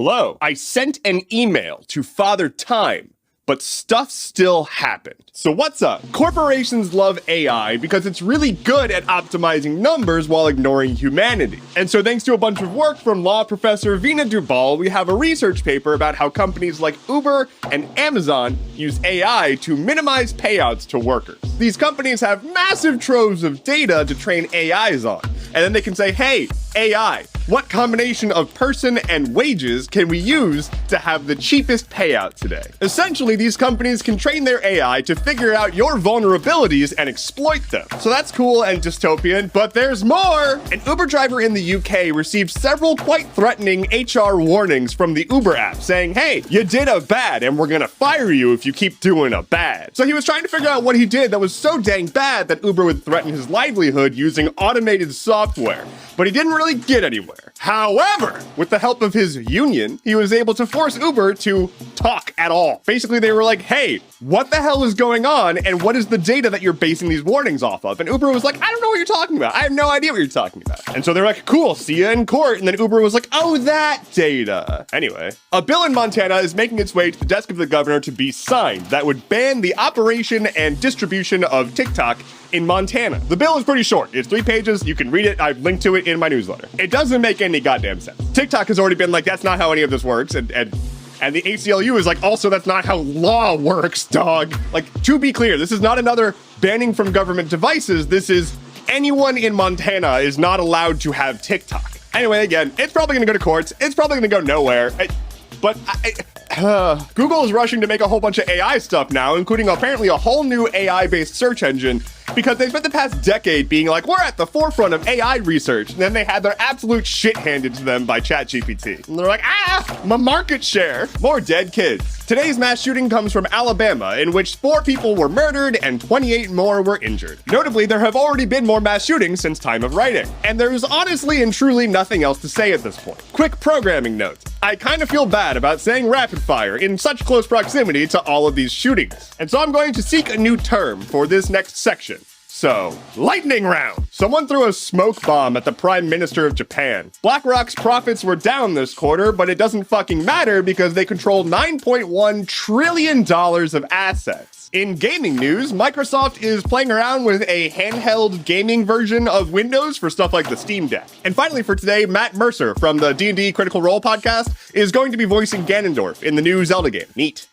Hello. I sent an email to Father Time, but stuff still happened. So what's up? Corporations love AI because it's really good at optimizing numbers while ignoring humanity. And so thanks to a bunch of work from law professor Veena Dubal, we have a research paper about how companies like Uber and Amazon use AI to minimize payouts to workers. These companies have massive troves of data to train AIs on. And then they can say, hey, AI, what combination of person and wages can we use to have the cheapest payout today? Essentially, these companies can train their AI to figure out your vulnerabilities and exploit them. So that's cool and dystopian, but there's more! An Uber driver in the UK received several quite threatening HR warnings from the Uber app saying, hey, you did a bad and we're gonna fire you if you keep doing a bad. So he was trying to figure out what he did that was so dang bad that Uber would threaten his livelihood using automated software. But he didn't really get anywhere. However, with the help of his union, he was able to force Uber to talk at all. Basically, they were like, hey, what the hell is going on? And what is the data that you're basing these warnings off of? And Uber was like, I don't know what you're talking about. I have no idea what you're talking about. And so they're like, cool, see you in court. And then Uber was like, oh, that data. Anyway, a bill in Montana is making its way to the desk of the governor to be signed that would ban the operation and distribution of TikTok in Montana. The bill is pretty short. It's 3 pages. You can read it. I've linked to it in my newsletter. It doesn't make any goddamn sense. TikTok has already been like, that's not how any of this works. And the ACLU is like, also, that's not how law works, dog. Like, to be clear, this is not another banning from government devices. This is anyone in Montana is not allowed to have TikTok. Anyway, again, it's probably going to go to courts. It's probably going to go nowhere. Google is rushing to make a whole bunch of AI stuff now, including apparently a whole new AI-based search engine, because they spent the past decade being like, we're at the forefront of AI research, and then they had their absolute shit handed to them by ChatGPT. And they're like, my market share. More dead kids. Today's mass shooting comes from Alabama, in which 4 people were murdered and 28 more were injured. Notably, there have already been more mass shootings since time of writing, and there's honestly and truly nothing else to say at this point. Quick programming note. I kind of feel bad about saying rapid fire in such close proximity to all of these shootings, and so I'm going to seek a new term for this next section. So, lightning round. Someone threw a smoke bomb at the Prime Minister of Japan. BlackRock's profits were down this quarter, but it doesn't fucking matter because they control $9.1 trillion of assets. In gaming news, Microsoft is playing around with a handheld gaming version of Windows for stuff like the Steam Deck. And finally for today, Matt Mercer from the D&D Critical Role podcast is going to be voicing Ganondorf in the new Zelda game. Neat.